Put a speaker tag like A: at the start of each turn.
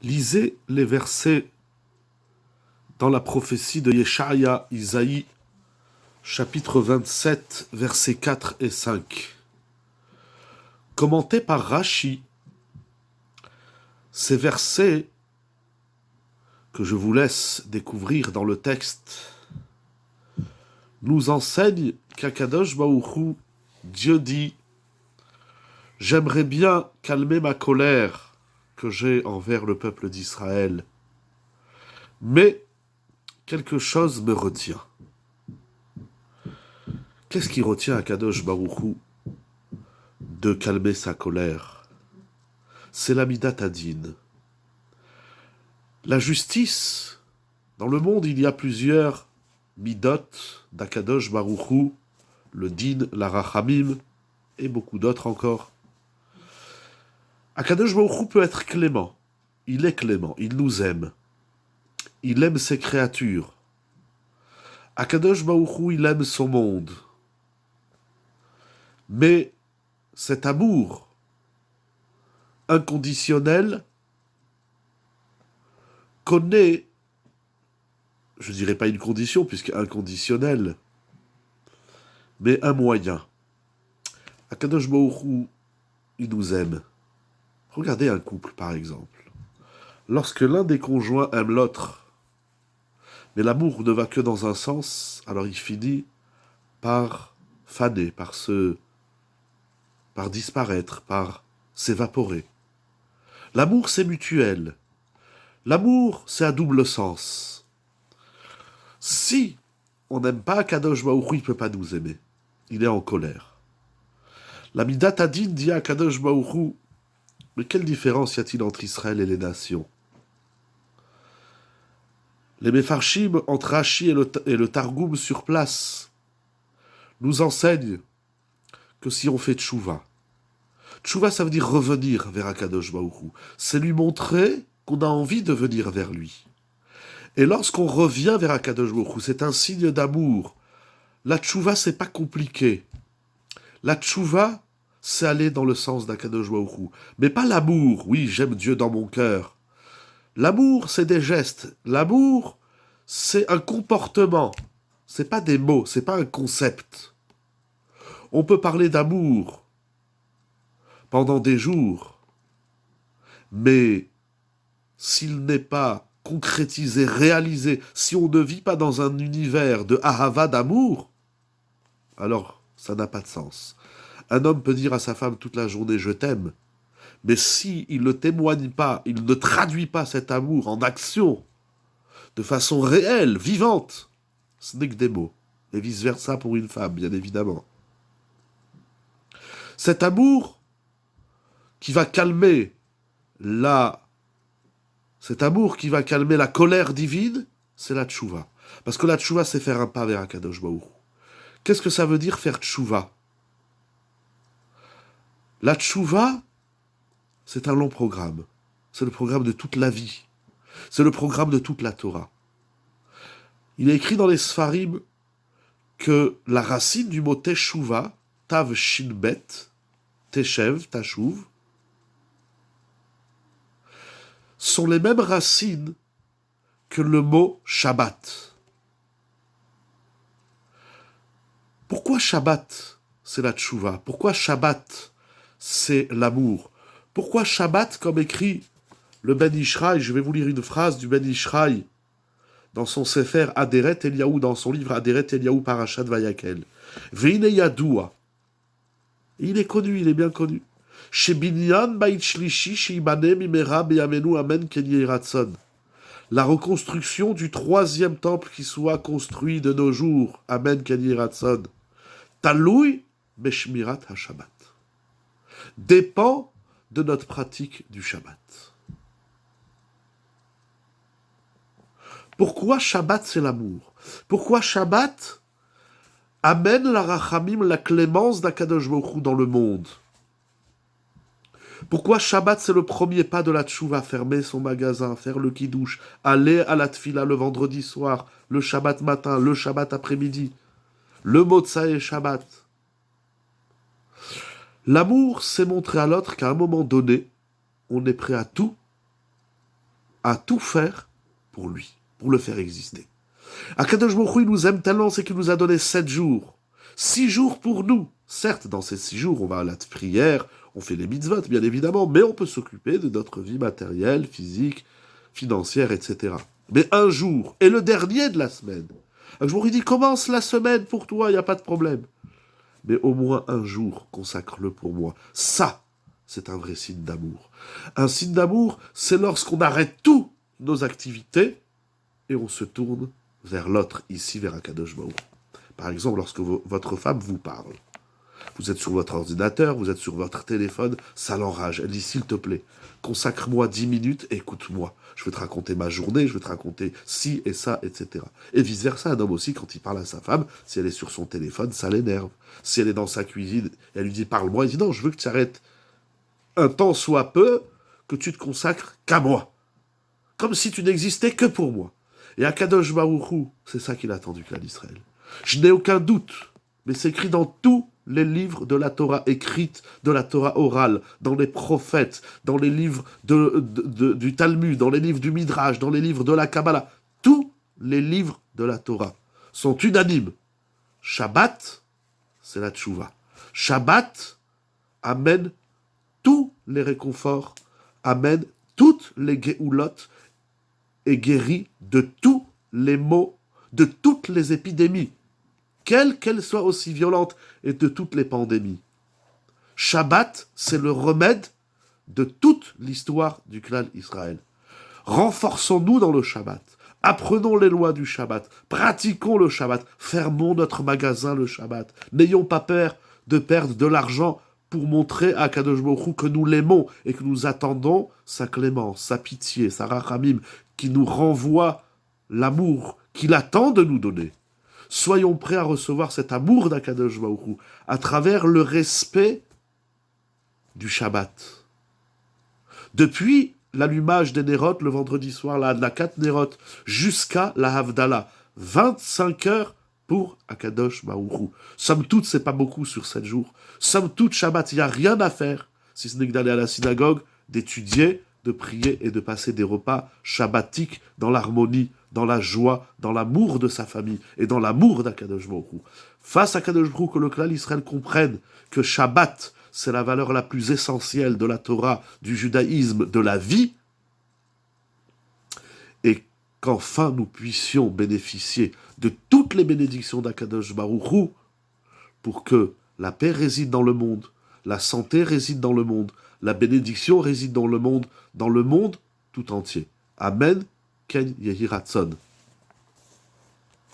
A: Lisez les versets dans la prophétie de Yeshaïa, Isaïe, chapitre 27, versets 4 et 5. Commentés par Rashi, ces versets que je vous laisse découvrir dans le texte nous enseignent qu'Akadosh Baruch Hu, Dieu dit « J'aimerais bien calmer ma colère que j'ai envers le peuple d'Israël, mais quelque chose me retient. » Qu'est-ce qui retient Akadosh Baruch Hu de calmer sa colère? C'est la Midat Hadin. La justice, dans le monde, il y a plusieurs midot d'Akadosh Baruch Hu, le din, la rachamim, et beaucoup d'autres encore. Akadosh Baruch Hu peut être clément. Il est clément, il nous aime. Il aime ses créatures. Akadosh Baruch Hu, il aime son monde. Mais cet amour inconditionnel connaît, je ne dirais pas une condition, puisque inconditionnel, mais un moyen. Akadosh Baruch Hu, il nous aime. Regardez un couple, par exemple. Lorsque l'un des conjoints aime l'autre, mais l'amour ne va que dans un sens, alors il finit par faner, par disparaître, par s'évaporer. L'amour, c'est mutuel. L'amour, c'est à double sens. Si on n'aime pas Akadosh Baruch Hu, il ne peut pas nous aimer. Il est en colère. La Midat Hadin dit à Akadosh Baruch Hu, mais quelle différence y a-t-il entre Israël et les nations? Les Mefarshim, entre Rashi et le Targum sur place, nous enseignent que si on fait tchouva, tchouva ça veut dire revenir vers Akadosh Baruch Hu, c'est lui montrer qu'on a envie de venir vers lui. Et lorsqu'on revient vers Akadosh Baruch Hu, c'est un signe d'amour. La tchouva, c'est pas compliqué. La tchouva, c'est aller dans le sens d'Akadosh Baruch Hu. Mais pas l'amour. Oui, j'aime Dieu dans mon cœur. L'amour, c'est des gestes. L'amour, c'est un comportement. C'est pas des mots, c'est pas un concept. On peut parler d'amour pendant des jours, mais s'il n'est pas concrétisé, réalisé, si on ne vit pas dans un univers de ahava, d'amour, alors ça n'a pas de sens. Un homme peut dire à sa femme toute la journée « je t'aime », mais s'il ne témoigne pas, il ne traduit pas cet amour en action, de façon réelle, vivante, ce n'est que des mots. Et vice-versa pour une femme, bien évidemment. Cet amour qui va calmer cet amour qui va calmer la colère divine, c'est la tchouva. Parce que la tchouva, c'est faire un pas vers Akadosh Baruch Hu. Qu'est-ce que ça veut dire faire tchouva? La tchouva, c'est un long programme. C'est le programme de toute la vie. C'est le programme de toute la Torah. Il est écrit dans les Sfarim que la racine du mot teshuva, tav shin bet, teshev, tashuv, sont les mêmes racines que le mot Shabbat. Pourquoi Shabbat, c'est la tchouva? Pourquoi Shabbat, c'est l'amour? Pourquoi Shabbat, comme écrit le Ben Ishraï? Je vais vous lire une phrase du Ben Ishraï dans son Sefer Aderet Eliyahu, dans son livre Aderet Eliyahu Parashat Vayakel. Veine Yadoua. Il est connu, il est bien connu. Shebinyan Bait Shlishi Sheibane Mimera Beyamenu Amen Ken Yehi Ratzon. La reconstruction du 3e temple qui soit construit de nos jours, Amen Ken Yehi Ratzon, Taloui Beshmirat HaShabbat, dépend de notre pratique du Shabbat. Pourquoi Shabbat c'est l'amour? Pourquoi Shabbat amène la rachamim, la clémence d'Akadosh Baruch Hu dans le monde? Pourquoi Shabbat c'est le premier pas de la tchouva? Fermer son magasin, faire le kiddush, aller à la tfila le vendredi soir, le Shabbat matin, le Shabbat après-midi, le Motsai Shabbat. L'amour, c'est montrer à l'autre qu'à un moment donné, on est prêt à tout à tout faire pour lui, pour le faire exister. Akadosh Baruch Hu, il nous aime tellement, c'est qu'il nous a donné 7 jours. 6 jours pour nous. Certes, dans ces 6 jours, on va à la prière, on fait les mitzvot, bien évidemment, mais on peut s'occuper de notre vie matérielle, physique, financière, etc. Mais un jour, et le dernier de la semaine, je vous dis, commence la semaine pour toi, il n'y a pas de problème. Mais au moins un jour, consacre-le pour moi. Ça, c'est un vrai signe d'amour. Un signe d'amour, c'est lorsqu'on arrête toutes nos activités et on se tourne vers l'autre, ici, vers Akadosh Baruch. Par exemple, lorsque votre femme vous parle, vous êtes sur votre ordinateur, vous êtes sur votre téléphone, ça l'enrage. Elle dit, s'il te plaît, consacre-moi 10 minutes, écoute-moi. Je vais te raconter ma journée, je vais te raconter ci et ça, etc. Et vice-versa, un homme aussi, quand il parle à sa femme, si elle est sur son téléphone, ça l'énerve. Si elle est dans sa cuisine, elle lui dit, parle-moi, il dit, non, je veux que tu arrêtes un temps soit peu, que tu te consacres qu'à moi. Comme si tu n'existais que pour moi. Et Akadosh Baruch Hu, c'est ça qu'il attend du clan d'Israël. Je n'ai aucun doute, mais c'est écrit dans tous les livres de la Torah écrite, de la Torah orale, dans les prophètes, dans les livres du Talmud, dans les livres du Midrash, dans les livres de la Kabbalah. Tous les livres de la Torah sont unanimes. Shabbat, c'est la tchouva. Shabbat amène tous les réconforts, amène toutes les geoulot et guérit de tous les maux, de toutes les épidémies, quelles qu'elles soient aussi violentes, et de toutes les pandémies. Shabbat, c'est le remède de toute l'histoire du clan Israël. Renforçons-nous dans le Shabbat. Apprenons les lois du Shabbat. Pratiquons le Shabbat. Fermons notre magasin le Shabbat. N'ayons pas peur de perdre de l'argent pour montrer à Kadosh Baruch Hu que nous l'aimons et que nous attendons sa clémence, sa pitié, sa rachamim, qui nous renvoie l'amour qu'il attend de nous donner. Soyons prêts à recevoir cet amour d'Akadosh Baruch Hu à travers le respect du Shabbat. Depuis l'allumage des Nérot le vendredi soir, la Adlakat Nérot, jusqu'à la Havdalah, 25 heures pour Akadosh Baruch Hu. Somme toute, c'est pas beaucoup sur 7 jours. Somme toute, Shabbat, il n'y a rien à faire, si ce n'est que d'aller à la synagogue, d'étudier, de prier et de passer des repas shabbatiques dans l'harmonie, dans la joie, dans l'amour de sa famille et dans l'amour d'Akadosh Baruch Hu. Face à Akadosh Baruch Hu, que le clan Israël comprenne que Shabbat, c'est la valeur la plus essentielle de la Torah, du judaïsme, de la vie, et qu'enfin nous puissions bénéficier de toutes les bénédictions d'Akadosh Baruch Hu pour que la paix réside dans le monde, la santé réside dans le monde, la bénédiction réside dans le monde tout entier. Amen, Ken Yehi Ratzon.